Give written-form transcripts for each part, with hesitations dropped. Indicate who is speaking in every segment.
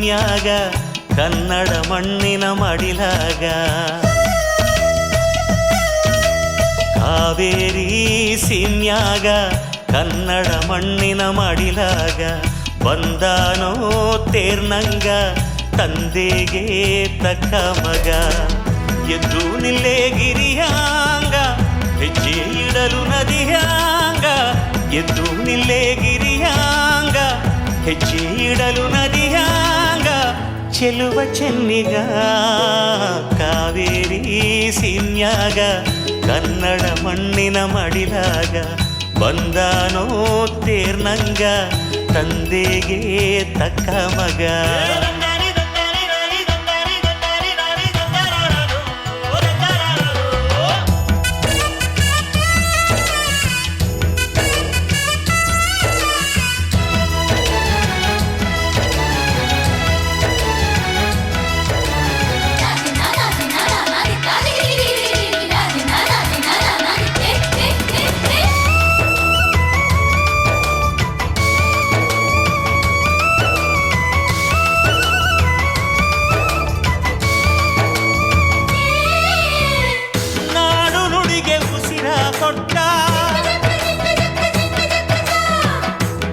Speaker 1: ಸೀಮ್ಯಾಗ ಕನ್ನಡ ಮಣ್ಣಿನ ಮಡಿಲಾಗ ಕಾವೇರಿ ಸೀಮ್ಯಾಗ ಕನ್ನಡ ಮಣ್ಣಿನ ಮಡಿಲಾಗ ಬಂದಾನೋ ತೇರ್ನಂಗ ತಂದೆಗೆ ತಕ್ಕ ಮಗ ಎದ್ದು ನಿಲ್ಲೇ ಗಿರಿಯಾಂಗ ಹೆಜ್ಜೆ ಇಡಲು ನದಿಯಾಂಗ ಎದ್ದು ನಿಲ್ಲೇ ಗಿರಿಯಾಂಗ ಹೆಜ್ಜೆ ಇಡಲು ನದಿಯಾಂಗ ಚೆಲುವ ಚೆನ್ನಿಗ ಕಾವೇರಿ ಸೀಮ್ಯಾಗ ಕನ್ನಡ ಮಣ್ಣಿನ ಮಡಿಲಾಗ ಬಂದಾನೋ ತೇರ್ನಂಗ ತಂದೆಗೆ ತಕ್ಕ ಮಗ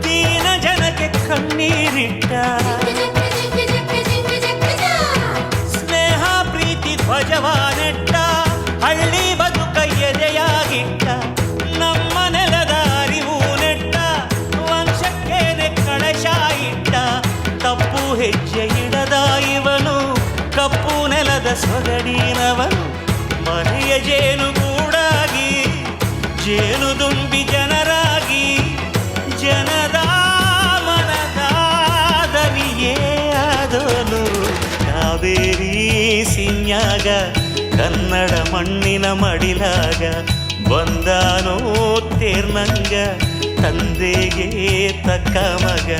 Speaker 1: ದೀನ ಜನಕ್ಕೆ ಕಣ್ಣೀರಿಟ್ಟ ಸ್ನೇಹ ಪ್ರೀತಿ ಧ್ವಜವಾನೆಟ್ಟ ಹಳ್ಳಿ ಬದುಕ ಎದೆಯಾಗಿಟ್ಟ ನಮ್ಮ ನೆಲದ ಅರಿವು ನೆಟ್ಟ ವಂಶಕ್ಕೇನೆ ಕಳಶ ಇಟ್ಟ ತಪ್ಪು ಹೆಜ್ಜೆ ಇಡದ ಇವನು ಕಪ್ಪು ನೆಲದ ಸೊಗಡಿನವನು ಮನೆಯ ಜೇನುಗೂಡಾಗಿ ಜೇನು ದುಂಬಿ ಜನರಾಗಿ ಜನದ ಮನದ ದನಿಯೇ ಆದೋನು ಕಾವೇರಿ ಸೀಮ್ಯಾಗ ಕನ್ನಡ ಮಣ್ಣಿನ ಮಡಿಲಾಗ ಬಂದಾನೋ ತೇರ್ನಂಗ ತಂದೆಗೆ ತಕ್ಕ ಮಗ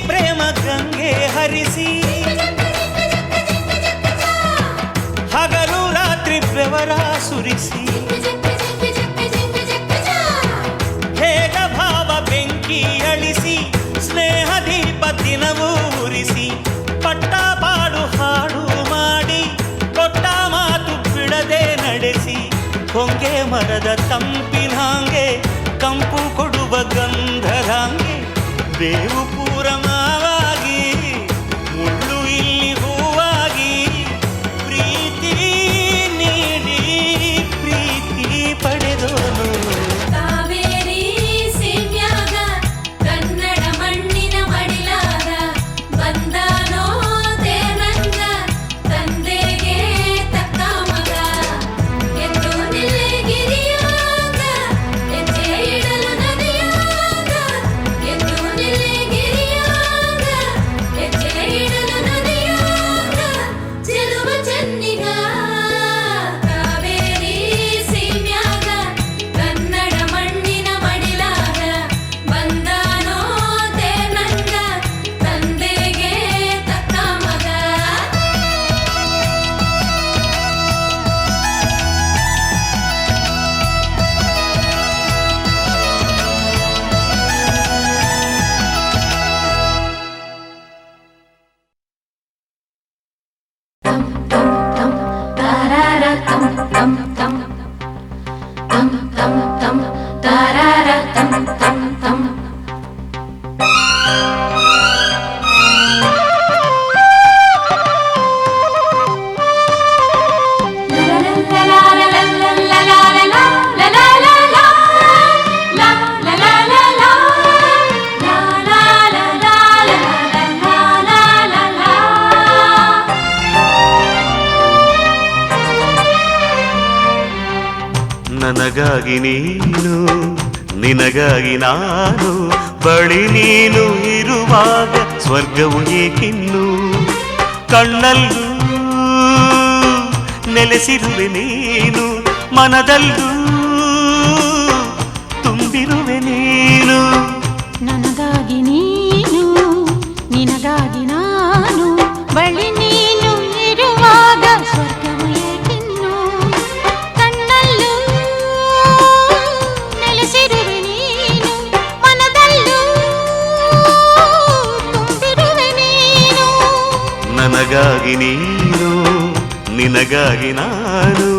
Speaker 1: ಪ್ರೇಮ ಗಂಗೆ ಹರಿಸಿ ಹಗಲು ರಾತ್ರಿ ಬೆವರ ಸುರಿಸಿ ಹೇಗ ಭಾವ ಬೆಂಕಿ ಅಳಿಸಿ ಸ್ನೇಹ ದೀಪ ದಿನವೂ ಉರಿಸಿ ಪಟ್ಟ ಪಾಡು ಹಾಡು ಮಾಡಿ ಕೊಟ್ಟ ಮಾತು ಬಿಡದೆ ನಡೆಸಿ ಹೊಂಗೆ ಮರದ ತಂಪಿನಾಂಗೆ ಕಂಪು ಕೊಡುವ ಗಂಧರಾಂಗೆ ಬೇವು ಪೂರ ಮಾವಾಗಿ ಮುಳ್ಳು ಇಲ್ಲಿ ಹೂವಾಗಿ ಪ್ರೀತಿ ನೀಡಿ ಪ್ರೀತಿ ಪಡೆದೋನು
Speaker 2: ಕಾವೇರಿ ಸೀಮ್ಯಾಗ ಕನ್ನಡ ಮಣ್ಣಿನ ಮಡಿಲಾಗ ಬಂದಾನೋ ತೇರ್ನಂಗ ತಂದೆಗೆ ತಕ್ಕ ಮಗ ಎದ್ದು ನಿಲ್ಲೇ ಗಿರಿಯಾಗ ಹೆಜ್ಜೆ ಇಡಲು ನದಿಯಾಗ ಎದ್ದು ನಿಲ್ಲೇ ಗಿರಿಯಾಗ ಹೆಜ್ಜೆ ಇಡಲು ನದಿಯಾಗ ಚೆಲುವ ಚೆನ್ನಿಗ ಕಾವೇರಿ ಸೀಮ್ಯಾಗ ಕನ್ನಡ ಮಣ್ಣಿನ ಮಡಿಲಾಗ ಬಂದಾನೋ ತೇರ್ನಂಗ ತಂದೆಗೆ ತಕ್ಕ ಮಗ
Speaker 1: ನನಗಾಗಿ ನೀನು ನಿನಗಾಗಿ ನಾನು ಬಳಿ ನೀನು ಇರುವಾಗ ಸ್ವರ್ಗವು ಏಕಿನ್ನು ಕಣ್ಣಲ್ಲೂ ನೆಲೆಸಿರುವೆ ನೀನು ಮನದಲ್ಲೂ ತುಂಬಿರುವೆ ನೀನು
Speaker 2: ನನಗಾಗಿ ನೀನು ನಿನಗಾಗಿ ನಾನು ಬಳಿ ನೀನು ಇರುವಾಗ ಸ್ವರ್ಗವು ಏಕಿನ್ನು ಕಣ್ಣಲ್ಲೂ ನೆಲೆಸಿರುವೆ ನೀನು ಮನದಲ್ಲೂ ತುಂಬಿರುವೆ ನೀನು
Speaker 1: ನನಗಾಗಿ ನೀನು ನಿನಗಾಗಿ ನಾನು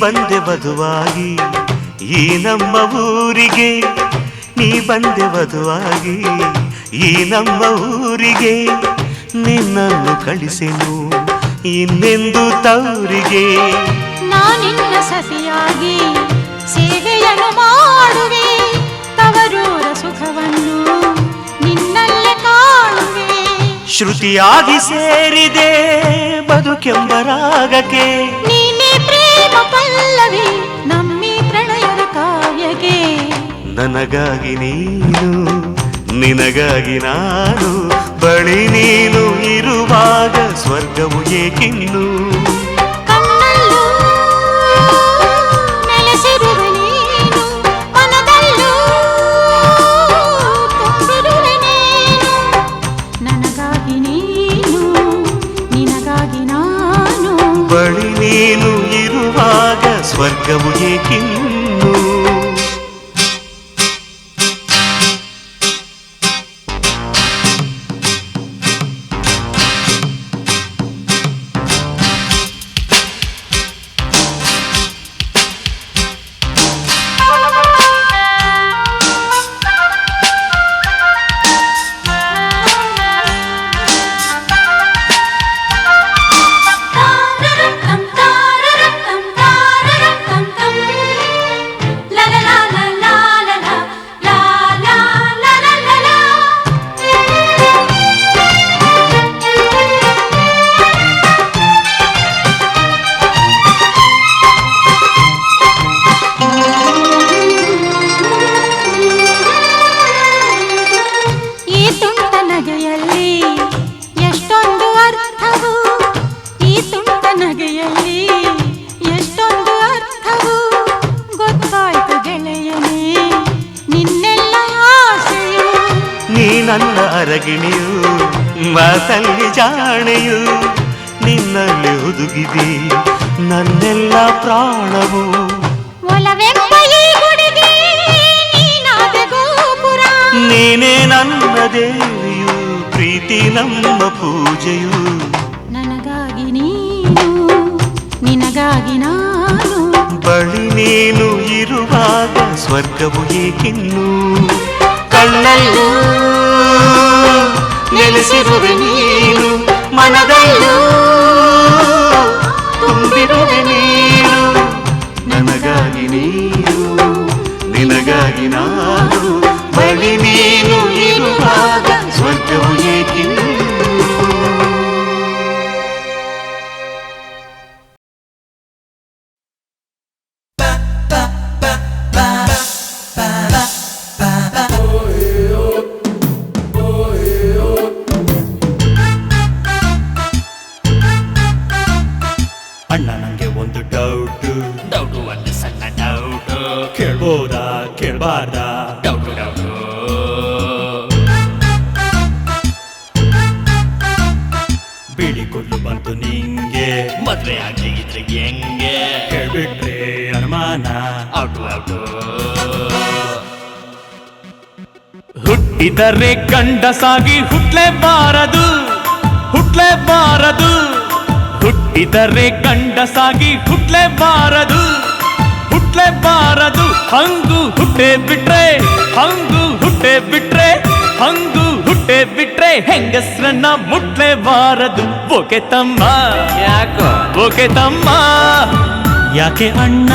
Speaker 1: ಬಂದೆ ವಧುವಾಗಿ ಈ ನಮ್ಮ ಊರಿಗೆ ನೀ ಬಂದೆ ವಧುವಾಗಿ ಈ ನಮ್ಮ ಊರಿಗೆ ನಿನ್ನನ್ನು ಕಳಿಸೆನು ಇನ್ನೆಂದು ತವರಿಗೆ
Speaker 2: ನಾನಿನ್ನ ಸತಿಯಾಗಿ ಸೇವೆಯನ್ನು ಮಾಡುವೆ ತವರೂರ ಸುಖವನ್ನು ನಿನ್ನಲ್ಲೇ ಕಾಣುವೆ
Speaker 1: ಶ್ರುತಿಯಾಗಿ ಸೇರಿದೆ ಬದುಕೆಂಬ ರಾಗಕ್ಕೆ
Speaker 2: ನೀನೇ ಪ್ರೇಮ ಪಲ್ಲವಿ ನಮ್ಮಿ ಪ್ರಣಯದ ಕಾವ್ಯಕ್ಕೆ
Speaker 1: ನನಗಾಗಿ ನೀನು ನಿನಗಾಗಿ ನಾನು ಬಳಿ ನೀನು ಇರುವಾಗ ಸ್ವರ್ಗವು ಏಕಿನ್ನು
Speaker 2: ಕಣ್ಣಲ್ಲೂ ನೆಲೆಸಿರುವೆ ನೀನು ಮನದಲ್ಲೂ ತುಂಬಿರುವೆ ನೀನು ನನಗಾಗಿ ನೀನು ನಿನಗಾಗಿ ನಾನು
Speaker 1: ಬಳಿ ನೀನು ಇರುವಾಗ ಸ್ವರ್ಗವು ಏಕಿನ್ನು ನನ್ನ ಅರಗಿಣಿಯು ಮಾತಲ್ಲಿ ಜಾಣೆಯು ನಿನ್ನಲ್ಲಿ ಹುದುಗಿದೆ ನನ್ನೆಲ್ಲ ಪ್ರಾಣವು ನೀನೇ ನನ್ನ ದೇವಿಯು ಪ್ರೀತಿ ನಮ್ಮ ಪೂಜೆಯು
Speaker 2: ನನಗಾಗಿ ನೀನು ನಿನಗಾಗಿ ನಾನು
Speaker 1: ಬಳಿ ನೀನು ಇರುವಾಗ ಸ್ವರ್ಗವು ಏಕಿನ್ನು ಕಣ್ಣಲ್ಲೂ ನೆಲೆಸಿರುವೆ ನೀನು ಮನದಲ್ಲೂ ತುಂಬಿರುವೆ ನೀನು ನನಗಾಗಿ ನೀನು ನಿನಗಾಗಿ ನಾನು ಬಳಿ ನೀನು ಇರುವಾಗ ಸ್ವರ್ಗವು ಏಕಿನ್ನು ಅಣ್ಣ ನಂಗೆ ಒಂದು ಡೌಟು
Speaker 3: ಒಂದು ಸಣ್ಣ ಡೌಟು
Speaker 1: ಕೇಳ್ಬೋದಾ ಕೇಳ್ಬಾರ್ದಾ
Speaker 3: ಡೌಟು
Speaker 1: ಬಿಳಿ ಕೂದಲು ಬಂತು ನಿಂಗೆ
Speaker 3: ಮದ್ವೆ ಆಗಿದ್ರೆ ಹೆಂಗೆ
Speaker 1: ಕೇಳ್ಬಿಟ್ರೆ ಅನುಮಾನ
Speaker 3: ಔಟು
Speaker 1: ಹುಟ್ಟಿದರೆ ಗಂಡಸಾಗಿ ಹುಟ್ಲೇಬಾರದು, ಹುಟ್ಲೇಬಾರದು. ಹುಟ್ಟಿದರೆ ಗಂಡಸಾಗಿ ಹುಟ್ಲೇಬಾರದು, ಹುಟ್ಲೇಬಾರದು. ಹಂಗು ಹುಟ್ಟೆ ಬಿಟ್ರೆ, ಹಂಗು ಹುಟ್ಟೆ ಬಿಟ್ರೆ, ಹಂಗು ಹುಟ್ಟೆ ಬಿಟ್ರೆ ಹೆಂಗಸ್ರನ್ನ ಮುಟ್ಲೇಬಾರದು. ಓಕೆ ತಮ್ಮ,
Speaker 3: ಯಾಕೋ
Speaker 1: ಓಕೆ ತಮ್ಮ, ಯಾಕೆ ಅಣ್ಣ?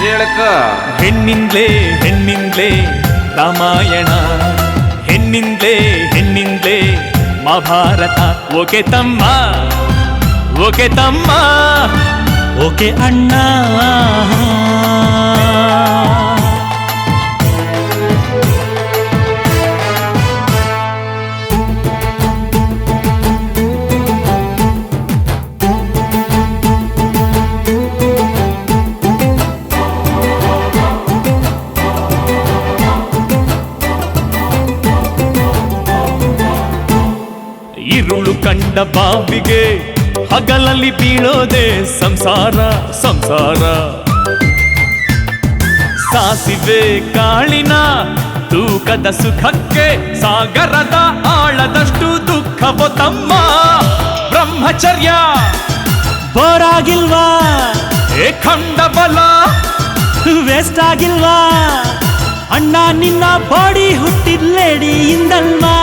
Speaker 3: ಹೇಳ್ಕೋ.
Speaker 1: ಹೆಣ್ಣಿಂದ್ಲೇ ಹೆಣ್ಣಿಂದ್ಲೇ ರಾಮಾಯಣ, ಹೆಣ್ಣಿಂದ್ಲೇ ಹೆಣ್ಣಿಂದ್ಲೇ ಮಹಾಭಾರತ. ಓಕೆ ತಮ್ಮ, ಓಕೆ ತಮ್ಮ, ಓಕೆ ಅಣ್ಣ. ಇರುಳು ಕಂಡ ಬಾವಿಗೆ ಹಗಲಲ್ಲಿ ಬೀಳೋದೆ ಸಂಸಾರ, ಸಂಸಾರ. ಸಾಸಿವೆ ಕಾಳಿನ ತೂಕದ ಸುಖಕ್ಕೆ ಸಾಗರದ ಆಳದಷ್ಟು ದುಃಖವೋ ತಮ್ಮ. ಬ್ರಹ್ಮಚರ್ಯ ಬೋರಾಗಿಲ್ವಾ? ಖಂಡ ಬಲ ವೇಸ್ಟ್ ಆಗಿಲ್ವಾ? ಅಣ್ಣ ನಿನ್ನ ಬಾಡಿ ಹುಟ್ಟಿದ ಲೇಡಿಯಿಂದಲ್ವಾ?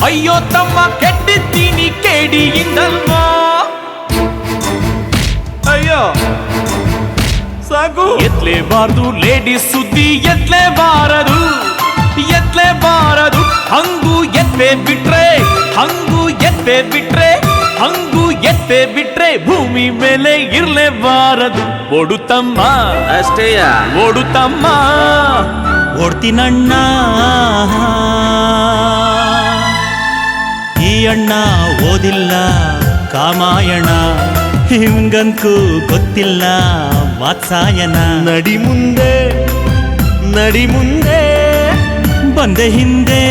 Speaker 1: ಅಯ್ಯೋ ತಮ್ಮ ಕೆಟ್ಟಿದ್ದೀನಿ ಕೇಡಿಯಿಂದಲ್ವಾ? ಅಯ್ಯೋ ಸಾಕು. ಎತ್ಲೇಬಾರದು ಲೇಡೀಸ್ ಸುದ್ದಿ, ಎತ್ಲೇಬಾರದು, ಎತ್ಲೇಬಾರದು. ಹಂಗು ಎತ್ತೆ ಬಿಟ್ರೆ, ಹಂಗು ಎತ್ತೆ ಬಿಟ್ರೆ, ಹಂಗು ಎತ್ತೆ ಬಿಟ್ರೆ ಭೂಮಿ ಮೇಲೆ ಇರ್ಲೇಬಾರದು. ಓಡು ತಮ್ಮ,
Speaker 3: ಅಷ್ಟೇಯ
Speaker 1: ಓಡು ತಮ್ಮ, ಓಡ್ತೀನಣ್ಣ. ಈ ಅಣ್ಣ ಓದಿಲ್ಲ ಕಾಮಾಯಣ, ಹಿಂಗಂತೂ ಗೊತ್ತಿಲ್ಲ ವಾತ್ಸಾಯನ. ನಡಿ ಮುಂದೆ, ನಡಿ ಮುಂದೆ, ಬಂದೆ ಹಿಂದೆ.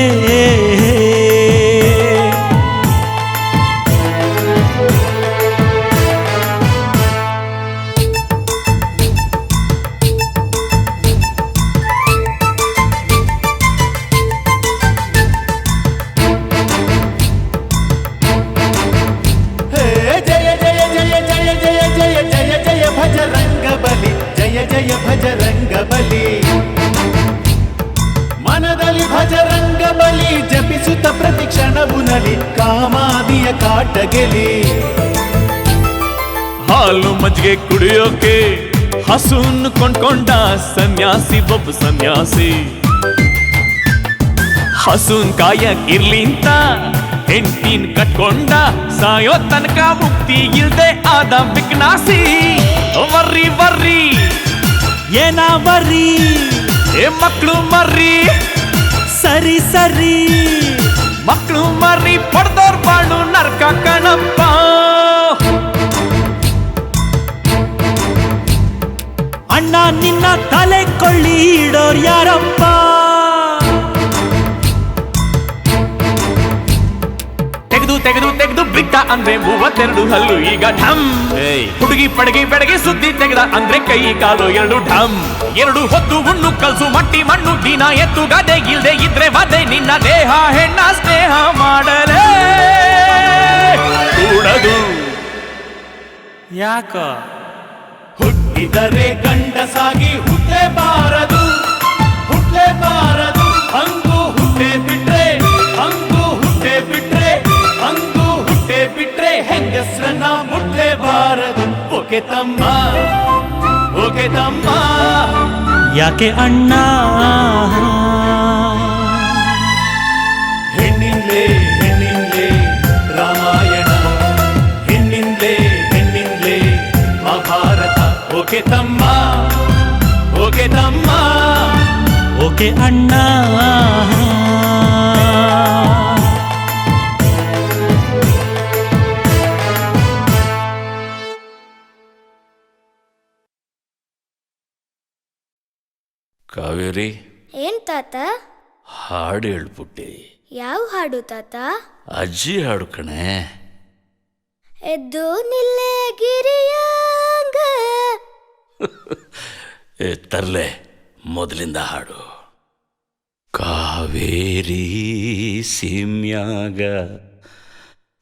Speaker 4: ಜಯ ಭಜರಂಗ ಬಲಿ, ಮನದಲ್ಲಿ ಭಜರಂಗ ಬಲಿ, ಜಪಿಸುತ್ತ ಪ್ರತಿ ಕ್ಷಣವು ನಲಿ, ಕಾಮಾದಿಯ ಕಾಟ ಗೆಲಿ.
Speaker 1: ಹಾಲು ಮಜ್ಜಿಗೆ ಕುಡಿಯೋಕೆ ಹಸುನ್ ಕೊಂಡ್ಕೊಂಡ ಸನ್ಯಾಸಿ, ಒಬ್ಬ ಸನ್ಯಾಸಿ. ಹಸುನ್ ಕಾಯಕ್ಕಿರ್ಲಿಂತ ಹೆಂಡತಿನ್ ಕಟ್ಕೊಂಡ, ಸಾಯೋ ತನಕ ಮುಕ್ತಿ ಇಲ್ದೆ ಆದ ವಿಘ್ನಾಸಿ. ವರ್ರಿ ವರ್ರಿ ಏನ ಬರ್ರಿ, ಮಕ್ಕಳು ಮರ್ರಿ, ಸರಿ ಸರಿ. ಮಕ್ಕಳು ಮರ್ರಿ ಪಡ್ದೋರ್ ಬಾಳು ನರ್ಕ ಕಣಪ್ಪ. ಅಣ್ಣ ನಿನ್ನ ತಲೆ ಕೊಳ್ಳಿ ಇಡೋರ್ ಯಾರಪ್ಪ? ತೆಗೆದು ತೆಗೆದು ತೆಗೆದು ಬಿಟ್ಟ ಅಂದ್ರೆ 32 ಹಲ್ಲು ಈಗ ಢಮ್. ಹುಡುಗಿ ಪಡಗಿ ಬೆಡಗಿ ಸುದ್ದಿ ತೆಗೆದ ಅಂದ್ರೆ ಕೈ ಕಾಲು ಎರಡು ಢಮ್. 2 ಹೊತ್ತು ಉಣ್ಣು ಕಲ್ಸು ಮಟ್ಟಿ ಮಣ್ಣು ದಿನ ಎತ್ತು ಗದೆ ಇಲ್ದೆ ಇದ್ರೆ ವದೆ. ನಿನ್ನ ದೇಹ ಹೆಣ್ಣ ಸ್ನೇಹ ಮಾಡಲೇ ಕೂಡದು. ಯಾಕ? ಹುಟ್ಟಿದರೆ ಗಂಡಸಾಗಿ ಹುಟ್ಟಲೇಬಾರದು, ಹುಟ್ಟಲೇಬಾರದು. ಹಂಗು ಹುಟ್ಟೆ ಬಿಟ್ರೆ, ಹಂಗು ಹುಟ್ಟೆ ಬಿಟ್ರೆ, ಹಂಗು ಹುಟ್ಟೆ ಬಿಟ್ರೆ ಹೆಂಗಸ್ರನ್ನ ಮುಟ್ಲೇಬಾರದು. ಓಕೆ ತಮ್ಮ, ಓಕೆ ತಮ್ಮ, ಯಾಕೆ ಅಣ್ಣ? ಹೆಣ್ಣಿಂದ್ಲೇ ಹೆಣ್ಣಿಂದ್ಲೇ ರಾಮಾಯಣ, ಹೆಣ್ಣಿಂದ್ಲೇ ಹೆಣ್ಣಿಂದ್ಲೇ ಮಹಾಭಾರತ. ಓಕೆ ತಮ್ಮ, ಓಕೆ ತಮ್ಮ, ಓಕೆ ಅಣ್ಣ.
Speaker 3: ಕಾವೇರಿ,
Speaker 5: ಏನ್ ತಾತ?
Speaker 3: ಹಾಡು ಹೇಳ್ಬಿಟ್ಟೆ.
Speaker 5: ಯಾವ ಹಾಡು ತಾತ?
Speaker 3: ಅಜ್ಜಿ ಹಾಡು ಕಣೆ.
Speaker 5: ಎದ್ದು ನಿಲ್ಲೆ ಗಿರಿಯಾಂಗ
Speaker 3: ತರ್ಲೆ ಮೊದಲಿಂದ ಹಾಡು. ಕಾವೇರಿ ಸೀಮ್ಯಾಗ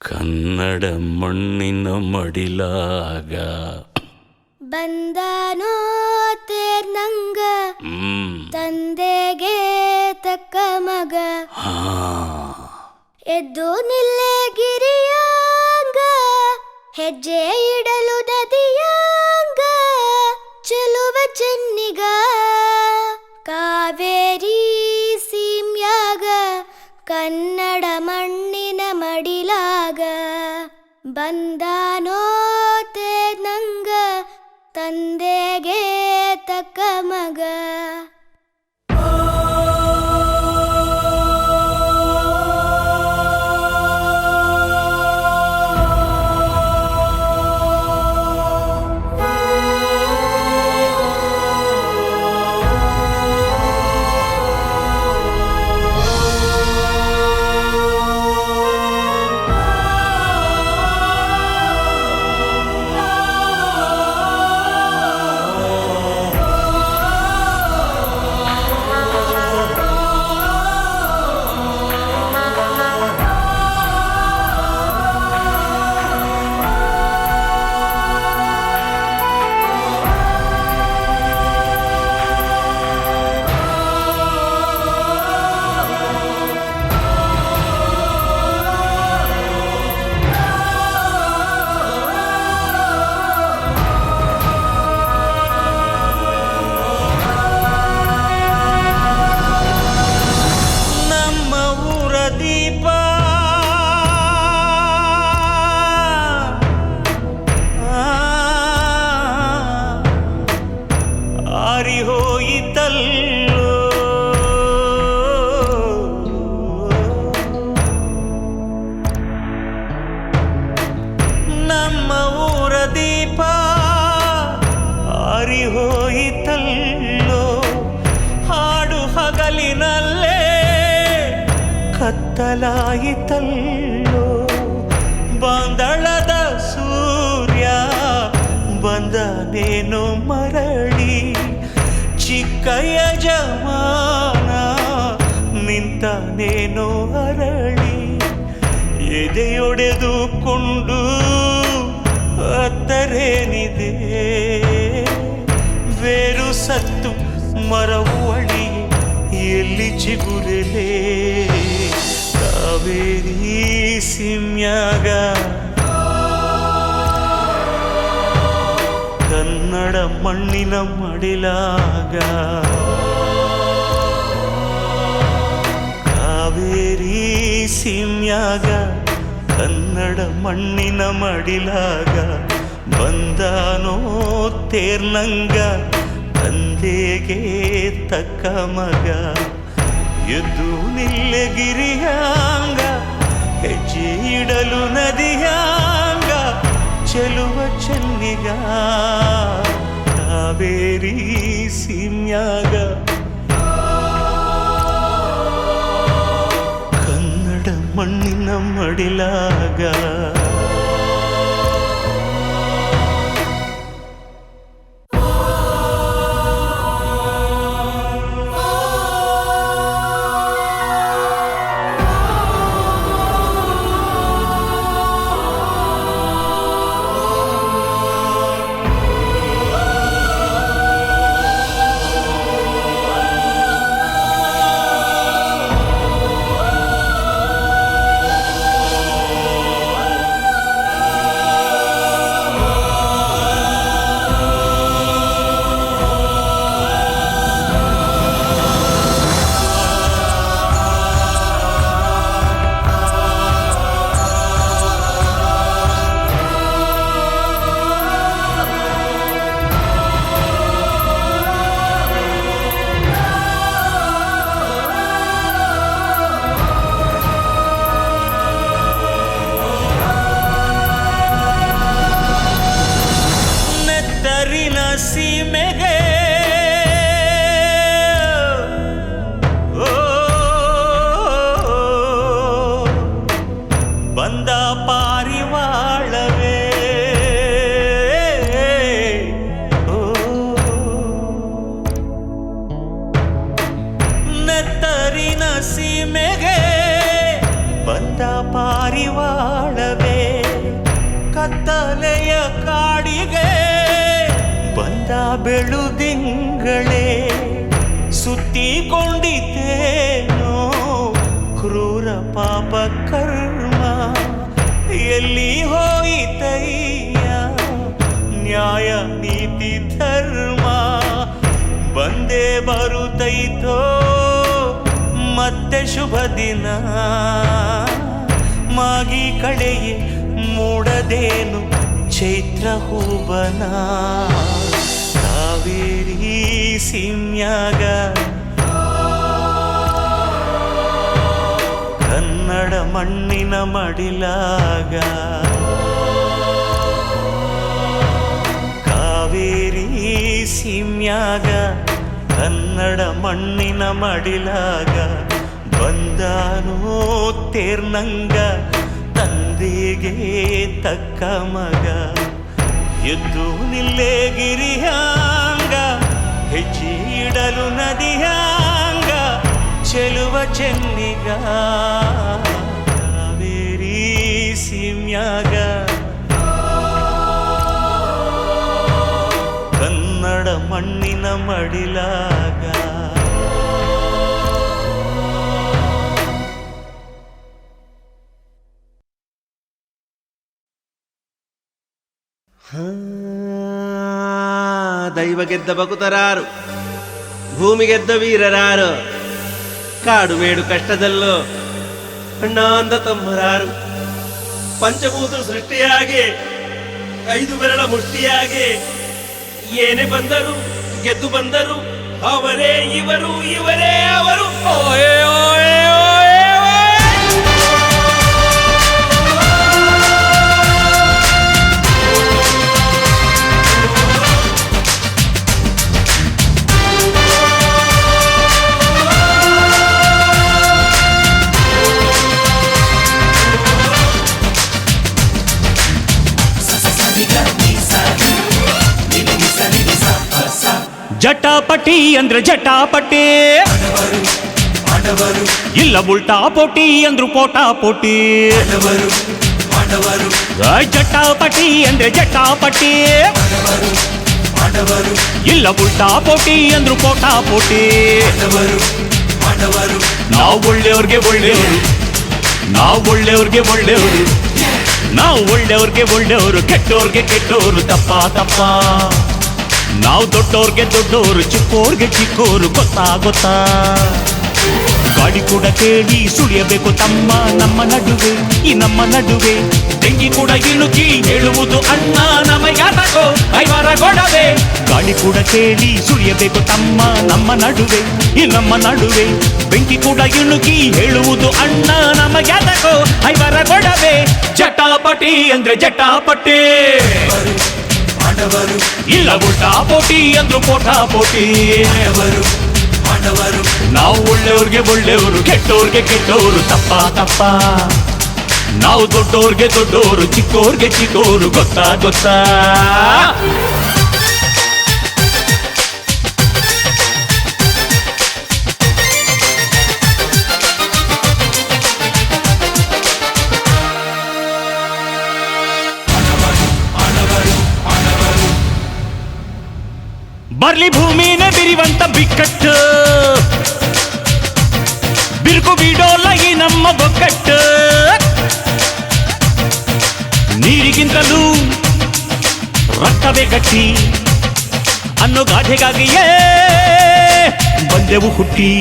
Speaker 3: ಕನ್ನಡ ಮಣ್ಣಿನ ಮಡಿಲಾಗ
Speaker 5: ಬಂದಾನೋ ತೇರ್ನಂಗ ತಂದೆಗೆ ತಕ್ಕ ಮಗ ಎದ್ದು ನಿಲ್ಲೆ ಗಿರಿಯಾಂಗ ಹೆಜ್ಜೆ ಇಡಲು ನದಿಯಾಂಗ ಚೆಲುವ ಚೆನ್ನಿಗ ಕಾವೇರಿ ಸೀಮ್ಯಾಗ ಕನ್ನಡ ಮಣ್ಣಿನ ಮಡಿಲಾಗ ಬಂದಾನೋ ತೇರ್ನಂಗ ತಂದೆಗೆ ತಕ್ಕ ಮಗ.
Speaker 6: ಕತ್ತಲಾಯಿತಲ್ಲೋ ಬಾಂದಳದ ಸೂರ್ಯ ಬಂದನೇನು ಮರಳಿ ಚಿಕ್ಕ ಯಜಮಾನ ನಿಂತನೇನೋ ಅರಳಿ ಎದೆಯೊಡೆದುಕೊಂಡು ಅತ್ತರೇನಿದೆ ಬೇರು ಸತ್ತು ಮರವು ಅಳಿ ಎಲ್ಲಿ ಚಿಗುರಲೇ ಕಾವೇರಿ ಸೀಮ್ಯಾಗ ಕನ್ನಡ ಮಣ್ಣಿನ ಮಡಿಲಾಗ ಕಾವೇರಿ ಸೀಮ್ಯಾಗ ಕನ್ನಡ ಮಣ್ಣಿನ ಮಡಿಲಾಗ ಬಂದಾನೋ ತೇರ್ನಂಗ ತಂದೆಗೆ ತಕ್ಕ ಮಗ ಎದ್ದು ನಿಲ್ಲೆ ಗಿರಿಯಾಂಗ ಹೆಜ್ಜೆ ಇಡಲು ನದಿಯಾಂಗ ಚೆಲುವ ಚೆನ್ನಿಗ ಕಾವೇರಿ ಸೀಮ್ಯಾಗ ಕನ್ನಡ ಮಣ್ಣಿನ ಮಡಿಲಾಗ ಸೀಮೆಗೆ ಬಂದ ಪಾರಿವಾಳವೇ ಬಾಳವೇ ಕತ್ತಲೆಯ ಕಾಡಿಗೆ ಬಂದ ಬೆಳುದಿಂಗಳೇ ಸುತ್ತಿಕೊಂಡಿದ್ದೇನೋ ಕ್ರೂರ ಪಾಪ ಕರ್ಮ ಎಲ್ಲಿ ಹೋಯಿತಯ್ಯ ನ್ಯಾಯ ನೀತಿ ಧರ್ಮ ಬಂದೇ ಬರುತ್ತೈತೋ ಮತ್ತೆ ಶುಭ ದಿನ ಮಾಗಿ ಕಳೆಯೇ ಮೂಡದೇನು ಚೈತ್ರ ಹೂಬನ ಕಾವೇರಿ ಸೀಮ್ಯಾಗ ಕನ್ನಡ ಮಣ್ಣಿನ ಮಡಿಲಾಗ ಕಾವೇರಿ ಸೀಮ್ಯಾಗ ಕನ್ನಡ ಮಣ್ಣಿನ ಮಡಿಲಾಗ ಬಂದಾನೋ ತೇರ್ನಂಗ ತಂದೆಗೆ ತಕ್ಕ ಮಗ ಎದ್ದು ನಿಲ್ಲೇ ಗಿರಿಯಾಂಗ ಹೆಜ್ಜೆ ಇಡಲು ನದಿಯಾಂಗ ಚೆಲುವ ಚೆನ್ನಿಗ ಕಾವೇರಿ ಸೀಮ್ಯಾಗ ಕನ್ನಡ ಮಣ್ಣಿನ ಮಡಿಲಾಗ
Speaker 7: ದೈವ ಗೆದ್ದ ಬಕುತರಾರು ಭೂಮಿ ಗೆದ್ದ ವೀರರಾರು ಕಾಡು ಮೇಡು ಕಷ್ಟದಲ್ಲೋ ಅಣ್ಣ ಅಂದ ತಮ್ಮರಾರು ಪಂಚಭೂತ ಸೃಷ್ಟಿಯಾಗಿ 5 ಬೆರಳ ಮುಷ್ಟಿಯಾಗಿ ಏನೇ ಬಂದರು ಗೆದ್ದು ಬಂದರು ಅವರೇ ಇವರು ಇವರೇ ಅವರು ಓಯೇ ಓಯೇ ಓಯೇ
Speaker 1: ಜಟಾಪಟಿ ಅಂದ್ರೆ ಜಟಾಪಟಿ ಇಲ್ಲ ಉಲ್ಟಾ ಪೋಟಿ ಅಂದ್ರು ಪೋಟಾ ಪೋಟಿ ಜಟಾಪಟಿ ಅಂದ್ರೆ ಜಟಾಪಟಿ ಇಲ್ಲ ಉಲ್ಟಾ ಪೋಟಿ ಅಂದ್ರು ಪೋಟಾ ಪೋಟಿ ನಾವು ಒಳ್ಳೆಯವ್ರಿಗೆ ಒಳ್ಳೆಯವರು ನಾವು ಒಳ್ಳೆಯವ್ರಿಗೆ ಒಳ್ಳೆಯವರು ನಾವು ಒಳ್ಳೆಯವ್ರಿಗೆ ಒಳ್ಳೆಯವರು ಕೆಟ್ಟವ್ರಿಗೆ ಕೆಟ್ಟವರು ತಪ್ಪ ತಪ್ಪ ನಾವು ದೊಡ್ಡೋರ್ಗೆ ದೊಡ್ಡೋರು ಚಿಕ್ಕೋರ್ಗೆ ಚಿಕ್ಕೋರು ಗೊತ್ತಾ ಗೊತ್ತಾ ಗಾಡಿ ಕೂಡ ಕೇಳಿ ಸುಳಿಯಬೇಕು ತಮ್ಮ ನಮ್ಮ ನಡುವೆ ಈ ನಮ್ಮ ನಡುವೆ ತೆಂಗಿ ಕೂಡ ಇಣುಕಿ ಹೇಳುವುದು ಅಣ್ಣ ನಮಗ್ಯಾತಕೋ ಐವಾರ ಗೊಡವೆ ಗಾಡಿ ಕೂಡ ಕೇಳಿ ಸುಳಿಯಬೇಕು ತಮ್ಮ ನಮ್ಮ ನಡುವೆ ಈ ನಮ್ಮ ನಡುವೆ ಬೆಂಕಿ ಕೂಡ ಇಣುಕಿ ಹೇಳುವುದು ಅಣ್ಣ ನಮಗ್ಯಾತಕೋ ಐವಾರ ಗೊಡವೆ ಜಟಾಪಟಿ ಅಂದ್ರೆ ಜಟಾಪಟಿ ಇಲ್ಲ ಉಲ್ಟಾ ಪೋಟಿ ಅಂದ್ರು ಪೋಟಾ ಪೋಟಿ ನಾವು ಒಳ್ಳೆಯವ್ರಿಗೆ ಒಳ್ಳೆಯವರು ಕೆಟ್ಟೋರ್ಗೆ ಕೆಟ್ಟವರು ತಪ್ಪ ತಪ್ಪ ನಾವು ದೊಡ್ಡೋರ್ಗೆ ದೊಡ್ಡೋರು ಚಿಕ್ಕೋರ್ಗೆ ಚಿಕ್ಕೋರು ಗೊತ್ತಾ ಗೊತ್ತಾ ಬರ್ಲಿ ಭೂಮಿನೇ ಬಿರಿವಂತ ಬಿಕ್ಕಟ್ಟು ಬಿರುಕು ಬಿಡೋಲ್ಲ ಈ ನಮ್ಮ ಬೊಕ್ಕಟ್ಟು ನೀರಿಗಿಂತಲೂ ರಕ್ತವೇ ಗಟ್ಟಿ ಅನ್ನೋ ಗಾದೆಗಾಗಿಯೇ ಬಂದೆವು ಹುಟ್ಟಿ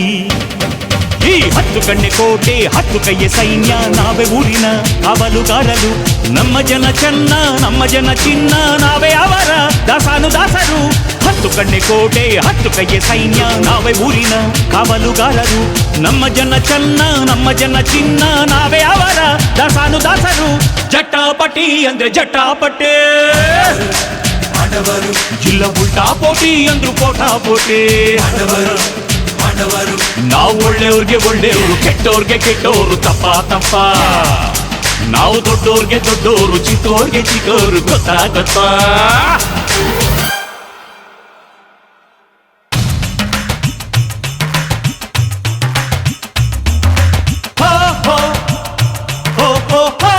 Speaker 1: ಈ 10 ಕಣ್ಣೆ ಕೋಟೆ 10 ಕೈಯ ಸೈನ್ಯ ನಾವೇ ಊರಿನ ಕಾವಲುಗಾರರು ನಮ್ಮ ಜನ ಚೆನ್ನ ನಮ್ಮ ಜನ ಚಿನ್ನ ನಾವೇ ಅವರ ದಾಸಾನು ದಾಸರು 10 ಕಣ್ಣೆ ಕೋಟೆ 10 ಕೈಯ ಸೈನ್ಯ ನಾವೇ ಊರಿನ ಕಾವಲುಗಾರರು ನಮ್ಮ ಜನ ಚೆನ್ನ ನಮ್ಮ ಜನ ಚಿನ್ನ ನಾವೇ ಅವರ ದಾಸಾನು ದಾಸರು ಜಟಾಪಟಿ ಅಂದ್ರೆ ಜಟಾಪಟಿ ಇಲ್ಲ ಉಲ್ಟಾ ಪೋಟಿ ಅಂದ್ರು ಪೋಟಾ ಪೋಟಿ ನಾವು ಒಳ್ಳೆಯವ್ರಿಗೆ ಒಳ್ಳೆಯವರು ಕೆಟ್ಟೋರ್ಗೆ ಕೆಟ್ಟೋರು ತಪ್ಪ ತಪ್ಪ ನಾವು ದೊಡ್ಡೋರ್ಗೆ ದೊಡ್ಡೋರು ಚಿಕ್ಕೋರ್ಗೆ ಚಿಕ್ಕೋರು ಗೊತ್ತಾ ಗೊತ್ತಾ ಹೋ ಹೋ ಹೋ ಹೋ ಹೋ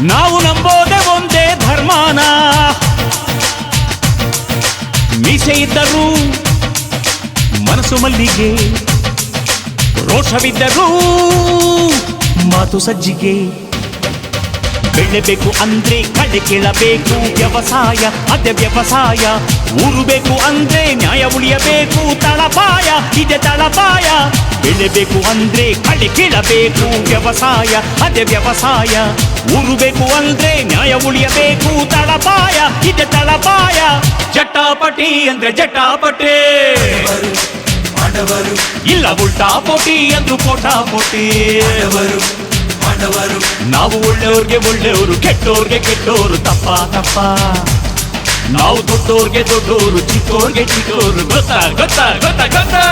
Speaker 1: ನಾವು ನಂಬೋದೆ ಒಂದೇ ಧರ್ಮಾನ, ಮೀಸೆ ಇದ್ದರೂ ಮನಸ್ಸು ಮಲ್ಲಿಗೆ, ರೋಷವಿದ್ದರೂ ಮಾತು ಸಜ್ಜಿಗೆ. ಬೆಳೆಬೇಕು ಅಂದ್ರೆ ಕಳೆ ಕೇಳಬೇಕು, ವ್ಯವಸಾಯ ಅದೇ ವ್ಯವಸಾಯ. ಊರು ಬೇಕು ಅಂದ್ರೆ ನ್ಯಾಯ ಉಳಿಯಬೇಕು, ತಳಪಾಯ ಇದೆ ತಳಪಾಯ. ಬೆಳೆಬೇಕು ಅಂದ್ರೆ ಕಳೆ ಕೇಳಬೇಕು, ವ್ಯವಸಾಯ ಅದೇ ವ್ಯವಸಾಯ. ಊರು ಬೇಕು ಅಂದ್ರೆ ನ್ಯಾಯ ಉಳಿಯಬೇಕು, ತಳಪಾಯ ಇದೆ ತಳಪಾಯ. ಜಟಾಪಟಿ ಅಂದ್ರೆ ಜಟಾಪಟೆ, ಇಲ್ಲ ಉಲ್ಟಾ ಪೋಟಿ ಅಂದ್ರು ಪೋಟಾಪೋಟಿ. ನಾವು ಒಳ್ಳೆಯವ್ರಿಗೆ ಒಳ್ಳೆಯವರು, ಕೆಟ್ಟೋರ್ಗೆ ಕೆಟ್ಟೋರು, ತಪ್ಪ ತಪ್ಪ. ನಾವು ದೊಡ್ಡೋರ್ಗೆ ದೊಡ್ಡೋರು, ಚಿಕ್ಕೋರ್ಗೆ ಚಿಕ್ಕೋರು, ಗೊತ್ತಾ ಗೊತ್ತಾ ಗೊತ್ತಾ ಗೊತ್ತಾ.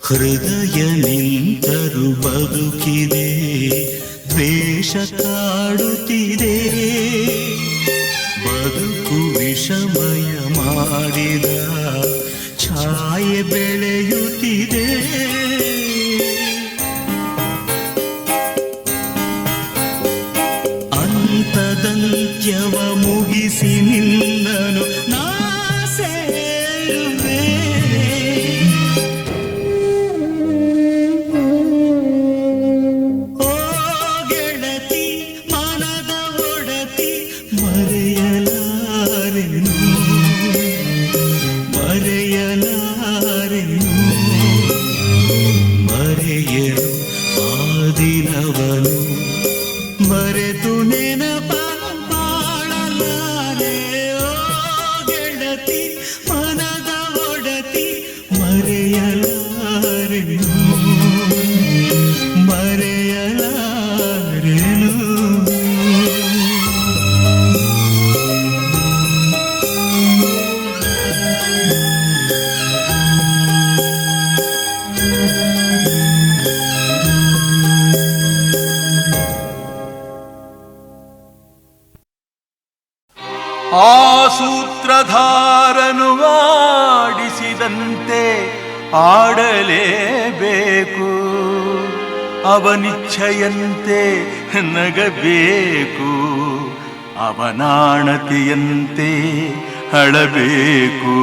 Speaker 6: ಹೃದಯ ನಿಂತರು ಬದುಕಿದೆ, ದ್ವೇಷ ಕಾಡುತ್ತಿದೆ. ಬದುಕು ವಿಷಮಯ ಮಾಡಿದ ಛಾಯೆ ಬೆಳೆಯುತ್ತಿದೆ. ಅಂತದಂತ್ಯವ ಮುಗಿಸಿ ನಿನ್ನನು ನಾ ಸೇರುವೆ. ಆ ಸೂತ್ರಧಾರನು ಆಡಿಸಿದಂತೆ ಆಡಲೇಬೇಕು, ಅವನಿಚ್ಛೆಯಂತೆ ನಗಬೇಕು, ಅವನಾಣತಿಯಂತೆ ಅಳಬೇಕು.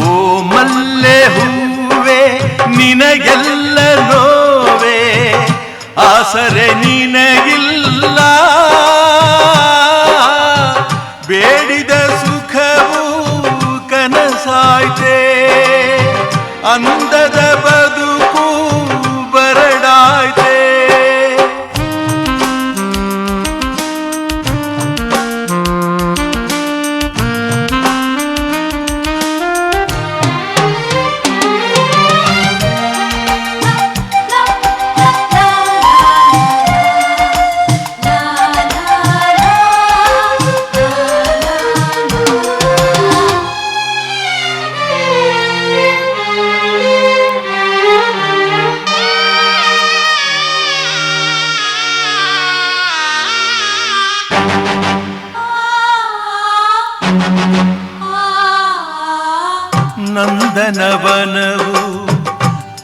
Speaker 6: ಓ ಮಲ್ಲೆ ಹೂವೆ ನಿನಗೆಲ್ಲ ನೋವೆ, ಆಸರೆ ನಿನಗಿಲ್ಲ, ಬೇಡಿದ ಸುಖವು ಕನಸಾಯ್ತೆ, ಅಂದದ ಬದುಕು ಬರಡಾಯ್ತೆ. ನಂದನವನವು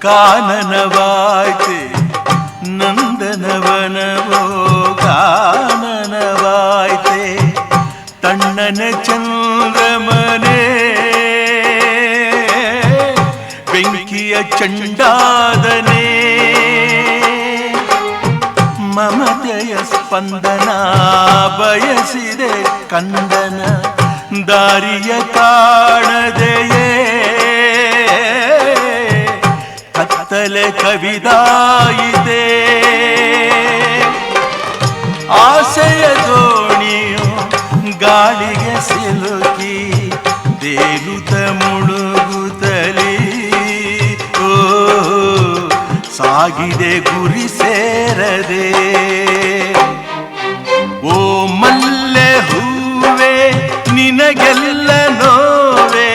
Speaker 6: ಕಾನನವಾಯ್ತೆ, ನಂದನವನವೋ ಕಾನನವಾಯ್ತೆ, ತಣ್ಣನ ಚಂದ್ರಮನೆ ಬೆಂಕಿಯ ಚಂಡಾದನೆ, ಮಮತೆಯ ಸ್ಪಂದನ ಬಯಸಿದೆ ಕಂದನ, ದಾರಿಯ ಕಾಣದೆಯೇ ಕತ್ತಲೆ ಕವಿದಾಯಿತೆ. ಆಸೆಯ ದೋಣಿಯು ಗಾಳಿಗೆ ಸಿಲುಕಿ ತೇಲುತ್ತ ಮುಳುಗುತ್ತಲೀ ಓ ಸಾಗಿದೆ ಗುರಿ ಸೇರದೆ. ಓ ಮಲ್ಲೆ ಹೂವೆ ನಿನಗೆಲ್ಲ ನೋವೆ,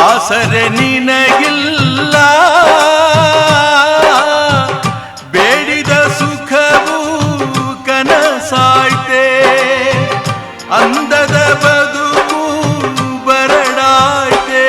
Speaker 6: ಆಸರೆ ನಿನಗಿಲ್ಲ, ಬೇಡಿದ ಸುಖವು ಕನಸಾಯ್ತೆ, ಅಂದದ ಬದುಕು ಬರಡಾಯ್ತೆ.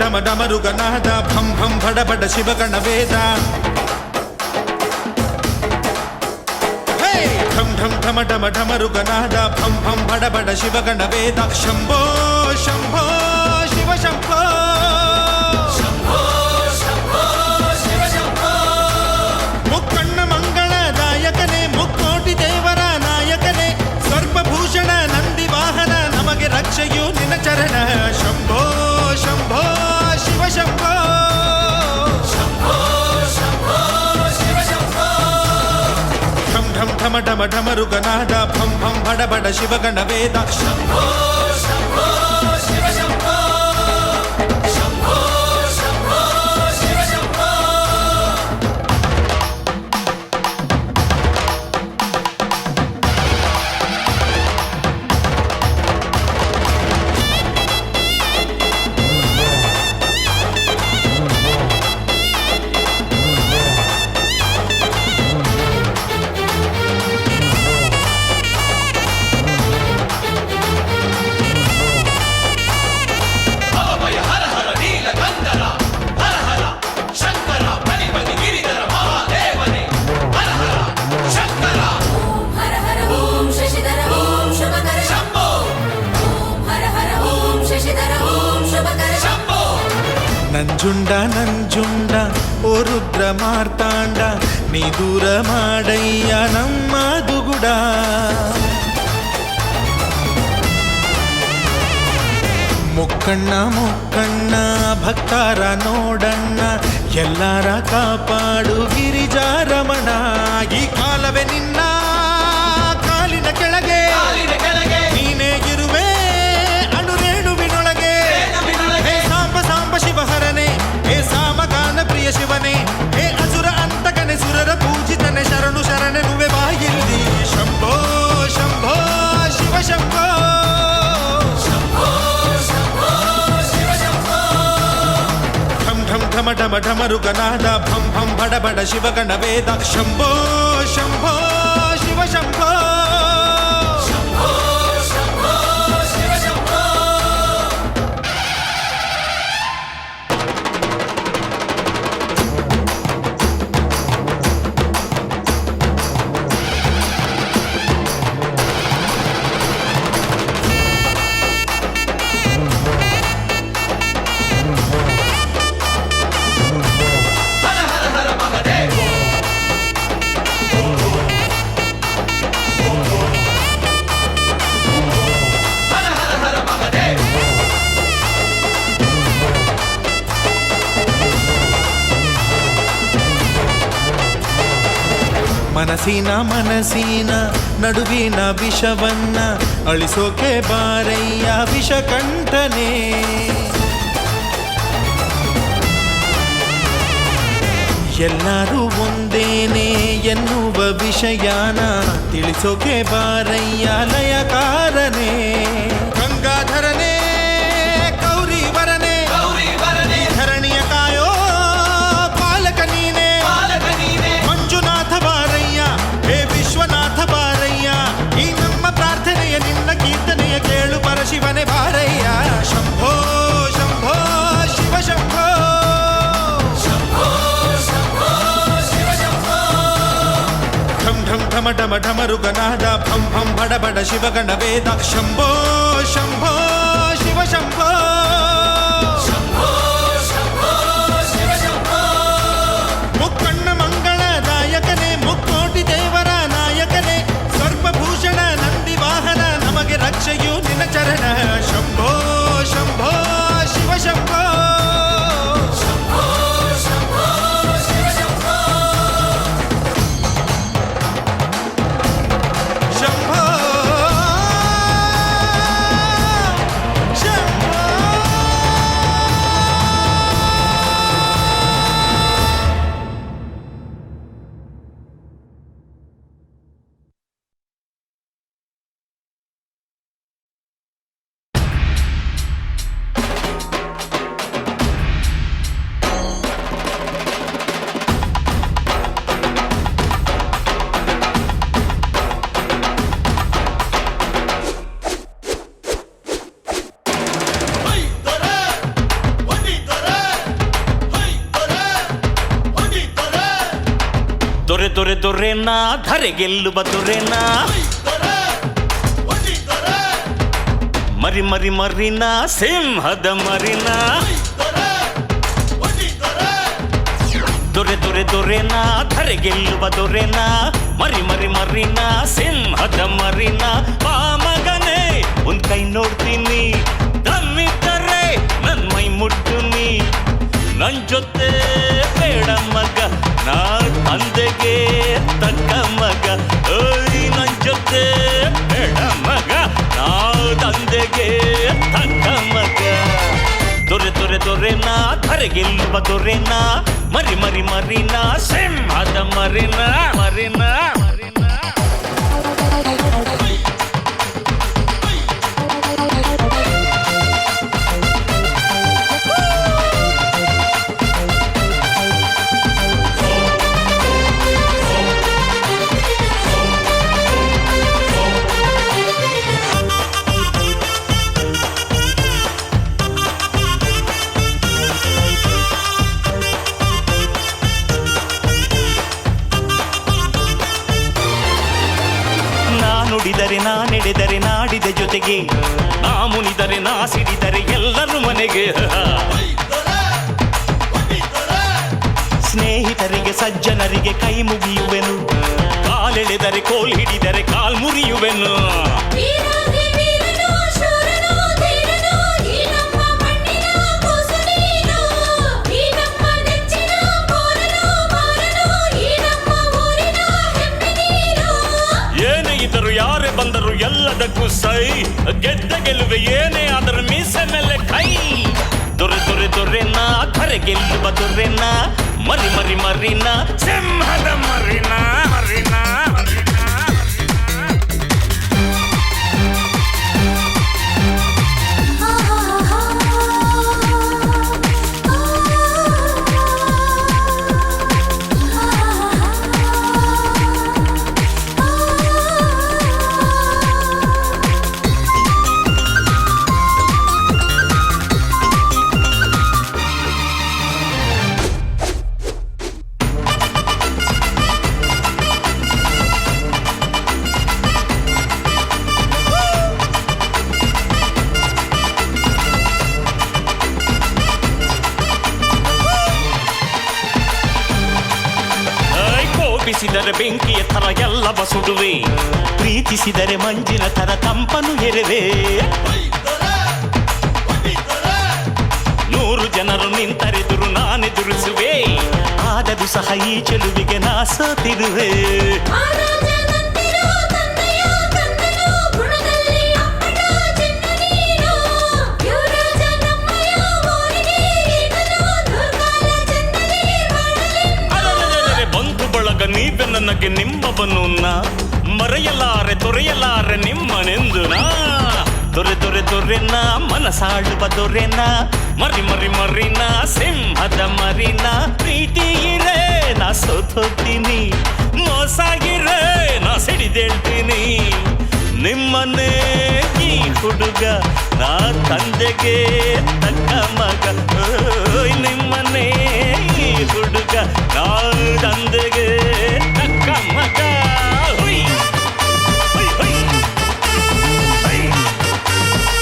Speaker 6: ಢಮ ಡಮರುಗನಾದ ಭಂ ಭಂ ಭಡ ಬಡ ಶಿವಗಣ ವೇದ. ಢಂ ಢಂ ಢಮ ಢಮ ಢಮರುಗನಾದ ಭಂ ಭಂ ಭಡ ಬಡ ಶಿವಗಣ ವೇದ. ಶಂಭೋ ಶಂಭೋ ಶಿವ ಶಂಭೋ, ಶಂಭೋ ಶಂಭೋ ಶಿವ ಶಂಭೋ. ಮುಕ್ಕಣ್ಣ ಮಂಗಳದಾಯಕನೇ, ಮುಕ್ಕೋಟಿ ದೇವರ ನಾಯಕನೇ, ಸರ್ವಭೂಷಣ ನಂದಿ ವಾಹನ, ನಮಗೆ ರಕ್ಷೆಯು ನಿನ್ನ ಚರಣ. ಶಂಭೋ ಶಂಭೋ ಶಿವ ಶಂಭೋ, ಶಂಭೋ ಶಂಭೋ ಶಿವ ಶಂಭೋ. ಢಂ ಢಂ ಢಮ ಢಮ ಢಮರುಗನಾದ ಭಂ ಭಂ ಭಡ ಬಡ ಶಿವಗಣ ವೇದ. ಶಂಭೋ ಶಂಭೋ ನಂಜುಂಡ ನಂಜುಂಡ ಓ ರುದ್ರ ಮಾರ್ತಾಂಡ ನೀ ದೂರ ಮಾಡಯ್ಯ ನಮ್ಮ ದುಗುಡ ಮುಕ್ಕಣ್ಣ ಮುಕ್ಕಣ್ಣ ಭಕ್ತಾರ ನೋಡಣ್ಣ ಎಲ್ಲಾರ ಕಾಪಾಡು ಗಿರಿಜಾರಮಣ ಈ ಕಾಲವೇ ನಿನ್ನ ಕಾಲಿನ ಕೆಳಗೆ ನೀನೇ ಇರುವೆ ಅಣುರೇಣುವಿನೊಳಗೆ ಹೇ ಸಾಂಬ ಸಾಂಬ ಶಿವಹರನೆ ಹೇ ಸಾಮಗಾನ ಪ್ರಿಯ ಶಿವನೇ ಹೇ ಅಸುರ ಅಂತಕನೆ ಸುರರ ಪೂಜಿತನೆ ಶರಣು ಶರಣೆನುವೆ ಬಾಯಿಲ್ಲಿ ಶಂಭೋ ಶಂಭೋ ಶಿವ ಶಂಭೋ ಢಮ ಢಮ ಢಮರುಗನಾದ ಭಂ ಭಂ ಬಡ ಬಡ ಶಿವಗಣ ವೇದ ಶಂಭೋ ಶಂಭೋ ಶಿವ ಶಂಭೋ ಮನಸಿನ ಮನಸಿನ ನಡುವಿನ ವಿಷವನ್ನ ಅಳಿಸೋಕೆ ಬಾರಯ್ಯ ವಿಷಕಂಠನೆ ಎಲ್ಲರೂ ಒಂದೇನೆ ಎನ್ನುವ ವಿಷಯನ ತಿಳಿಸೋಕೆ ಬಾರಯ್ಯ ಲಯಕಾರನೇ ಗಂಗಾಧರನೇ ಗೌರಿವರನೇ ಧರಣಿಯ ಕಾಯೋ ಪಾಲಕ ನೀನೇ ಮಂಜುನಾಥ ಬಾರಯ್ಯ ಹೇ ವಿಶ್ವನಾಥ ಬಾರಯ್ಯ ಈ ನಮ್ಮ ಪ್ರಾರ್ಥನೆಯ ನಿನ್ನ ಕೀರ್ತನೆಯ ಕೇಳು ಪರಶಿವನೇ ಬಾರಯ್ಯ ಶಂಭೋ ಶಂಭೋ ಶಿವ ಶಂಭೋ ಢಮ ಢಮ ಢಮರುಗನಾದ ಭಂ ಭಂ ಬಡ ಬಡ ಶಿವಗಣ ವೇದ ಶಂಭೋ ಶಂಭೋ ಶಿವ ಶಂಭೋ ಮುಕ್ಕಣ್ಣ ಮಂಗಳದಾಯಕನೇ ಮುಕ್ಕೋಟಿ ದೇವರ ನಾಯಕನೇ ಸರ್ಪಭೂಷಣ ನಂದಿ ವಾಹನ ನಮಗೆ ರಕ್ಷೆಯು ನಿನ್ನ ಚರಣ ಶಂಭೋ ಶಂಭೋ ಶಿವ ಶಂಭೋ
Speaker 3: ದೊರೆ ದೊರೆ ದೊರೆನ ಧರೆ ಗೆಲ್ಲುವ ದೊರೆನ ಮರಿ ಮರಿ ಮರಿನ ಸಿಂಹದ ಮರಿನ ದೊರೆ ದೊರೆ ದೊರೆನ ಧರೆ ಗೆಲ್ಲುವ ದೊರೆನ ಮರಿ ಮರಿ ಮರಿನ ಸಿಂಹದ ಮರಿನ ಬಾ ಮಗನೇ ಒಂದ್ ಕೈ ನೋಡ್ತೀನಿ ದಮ್ಮಿದ್ದರೆ ನನ್ ಮೈ ಮುಟ್ಟುನಿ ನನ್ ಜೊತೆ ಬೇಡ ಮಗ ನಾ ತಂದೆಗೆ ತಕ್ಕ ಮಗ ಓಯ್ ನನ್ ಜೊತೆ ಬೇಡ ಮಗ ನಾ ತಂದೆಗೆ ತಕ್ಕ ಮಗ ದೊರೆ ದೊರೆ ದೊರೆನ ಧರೆ ಗೆಲ್ಲುವ ದೊರೆನ ಮರಿ ಮರಿ ಮರಿನ ಸಿಂಹದ ಮರಿನ ಮರಿನ ನುಡಿದರೆ ನಾ ನಡೆದರೆ ನಾಡಿದ ಜೊತೆಗೆ ನಾ ಮುನಿದರೆ ನಾ ಸಿಡಿದರೆ ಎಲ್ಲರೂ ಮನೆಗೆ ಬಗೆಯ ಸಜ್ಜನರಿಗೆ ಕೈ ಮುಗಿಯುವೆನು, ಕಾಲೆಳೆದರೆ ಕೋಲ್ ಹಿಡಿದರೆ ಕಾಲ್ ಮುರಿಯುವೆನು. ಏನೇ ಇದ್ದರು ಯಾರೇ ಬಂದರು ಎಲ್ಲದಕ್ಕೂ ಸೈ, ಗೆದ್ದ ಗೆಲುವೆ ಏನೇ ಆದರೂ ಮೀಸೆ ಮೇಲೆ ಕೈ. ದೊರೆ ದೊರೆ ದೊರೆನ ಧರೆ ಗೆಲ್ಲುವ ದೊರೆನ, ಮರಿ ಮರಿ ಮರಿನ ಸಿಂಹದ ಮರಿನ ಮರಿನ. ಕೋಪಿಸಿದರೆ ಬೆಂಕಿಯ ಥರ ಎಲ್ಲವ ಸುಡುವೆ, ಪ್ರೀತಿಸಿದರೆ ಮಂಜಿನ ಥರ ತಂಪನು ಎರೆವೆ. 100 ಜನರು ನಿಂತರೆದುರು ನಾನೆದುರಿಸುವೆ, ಆದರೂ ಸಹ ಈ ಚೆಲುವಿಗೆ ನಾ ಸೋತಿರುವೆ. ನೀವೆ ನನಗೆ ನಿಮ್ಮವನು ನಾ, ಮರೆಯಲಾರೆ ತೊರೆಯಲಾರೆ ನಿಮ್ಮನೆಂದು ನಾ. ದೊರೆ ದೊರೆ ದೊರೆನ ಮನಸಾಳುವ ದೊರೆನ, ಮರಿ ಮರಿ ಮರಿನ ಸಿಂಹದ ಮರಿನ. ಪ್ರೀತಿ ಇರೇ ನಾ ಸೋತೋಗ್ತೀನಿ, ಮೋಸಾಗಿರೇ ನಾ ಸಿಡಿದೇಳ್ತೀನಿ. ನಿಮ್ಮನ್ನೇ ಈ ಹುಡುಗ ನಾ ತಂದೆಗೆ ತಕ್ಕ ಮಗ, ನಿಮ್ಮನ್ನೇ ಈ ಹುಡುಗ ನಾ ತಂದೆಗೆ ತಕ್ಕ ಮಗ. ಹುಯ್ ಹುಯ್ ಹುಯ್ ಹುಯ್ ಹುಯ್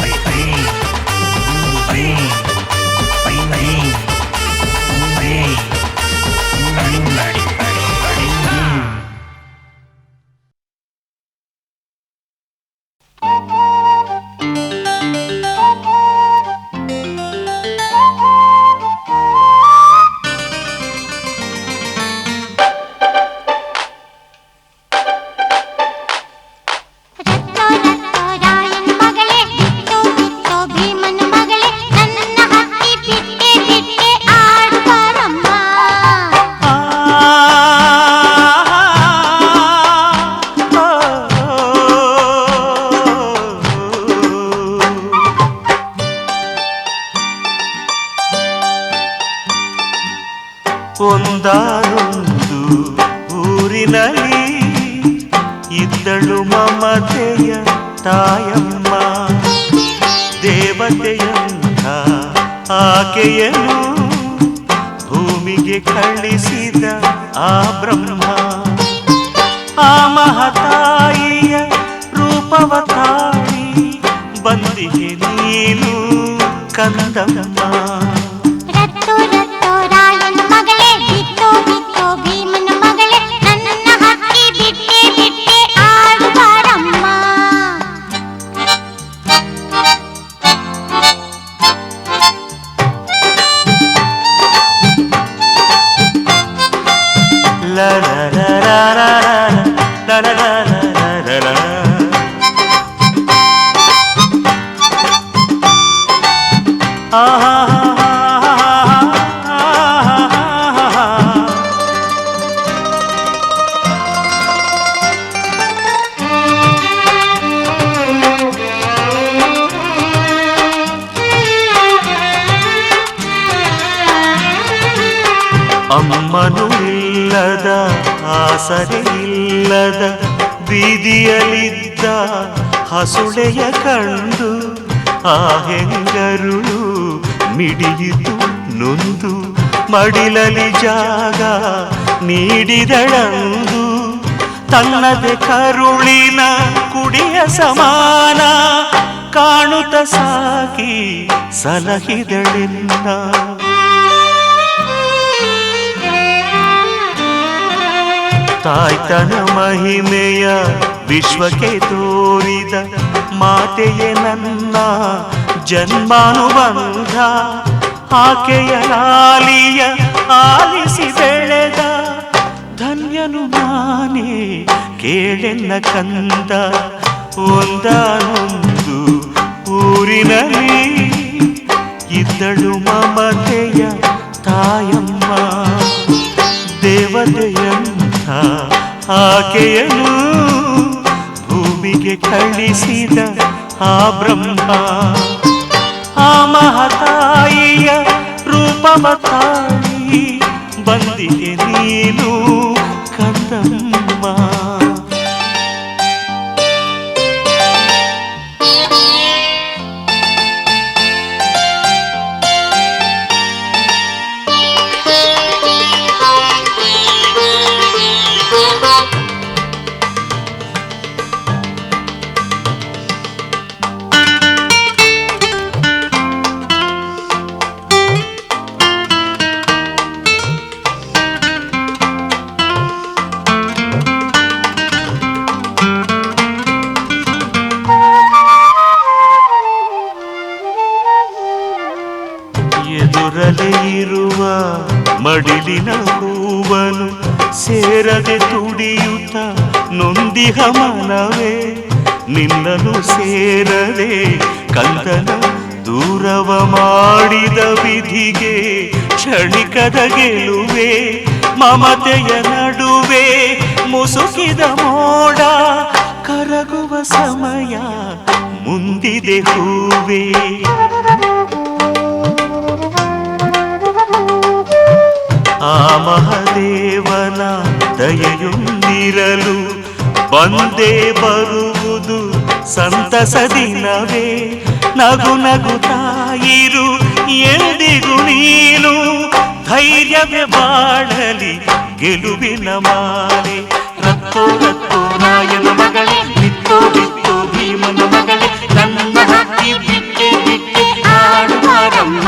Speaker 3: ಹುಯ್ ಹುಯ್ ಹುಯ್ ಹುಯ್ ಹುಯ್.
Speaker 8: ಒಂದಾನೊಂದು ಊರಿನಲ್ಲಿ ಇದ್ದಳು ಮಮತೆಯ ತಾಯಮ್ಮ, ದೇವತೆಯಂಥ ಆಕೆಯನ್ನು ಭೂಮಿಗೆ ಕಳಿಸಿದ ಆ ಬ್ರಹ್ಮ. ಆ ಮಹತಾಯಿಯ ರೂಪವ ತಾಳಿ ಬಂದಿಗೆ ನೀನು ಕಂದಮ್ಮ. ಅಮ್ಮನು ಇಲ್ಲದ ಆಸರೆ ಇಲ್ಲದ ಬೀದಿಯಲ್ಲಿದ್ದ ಹಸುಳೆಯ ಕಂಡು ಆ ಹೆಂಗರುಳು ಮಿಡಿಯಿತು ನೊಂದು ಮಡಿಲಲಿ ಜಾಗ ನೀಡಿದಳಂದು. ತನ್ನದೆ ಕರುಳಿನ ಕುಡಿಯ ಸಮಾನ ಕಾಣುತ್ತ ಸಾಗಿ ಸಲಹಿದಳೆನ್ನ. ತಾಯ್ತನ ಮಹಿಮೆಯ ವಿಶ್ವಕ್ಕೆ ತೋರಿದ ಮಾತೆಯೇ ನನ್ನ ಜನ್ಮಾನುಬಂಧ. ಆಕೆಯ ಲಾಲಿಯ ಆಲಿಸಿ ಬೆಳೆದ ಧನ್ಯನು ನಾನೇ ಕೇಳೆನ್ನ ಕಂದ. ಒಂದಾನೊಂದು ಊರಿನಲ್ಲಿ ಇದ್ದಳು ಮಮತೆಯ ತಾಯಮ್ಮ. ದೇವತೆಯಂಥ ಆಕೆಯನು ಭೂಮಿಗೆ ಕಳಿಸಿದ ಆ ಬ್ರಹ್ಮ. ಆ ಮಹತಾಯಿಯ ರೂಪವ ತಾಯಿ ಬಂದಿಗೆ ನೀನು ಕಂದಮ್ಮ. ಎದುರಲೇ ಇರುವ ಮಡಿಲಿನ ಹೂವನು ಸೇರದೆ ತುಡಿಯುತ್ತ ನೊಂದಿಹ ಮನವೇ. ನಿನ್ನನು ಸೇರದೆ ಕಂದನ ದೂರವ ಮಾಡಿದ ವಿಧಿಗೆ ಕ್ಷಣಿಕದ ಗೆಲುವೆ. ಮಮತೆಯ ನಡುವೆ ಮುಸುಕಿದ ಮೋಡ ಕರಗುವ ಸಮಯ ಮುಂದಿದೆ ಹೂವೇ. ಆ ಮಹದೇವನ ದಯೆಯೊಂದಿರಲು ಬಂದೇ ಬರುವುದು ಸಂತಸ ದಿನವೇ. ನಗು ನಗುತ್ತಾಯಿರು ಎಂದಿಗೂ ನೀನು, ಧೈರ್ಯವೇ ಬಾಳಲಿ ಗೆಲುವಿನ ಮಾಲೆ. ರತ್ತೋ ರತ್ತೋ ರಾಯನ ಮಗಳೇ, ಬಿತ್ತೋ ಬಿತ್ತೋ ಭೀಮನ ಮಗಳೇ, ನನ್ನ ಹಕ್ಕಿ ಬಿಟ್ಟೆ ಬಿಟ್ಟೆ ಆಡುವಾರಮ್ಮ.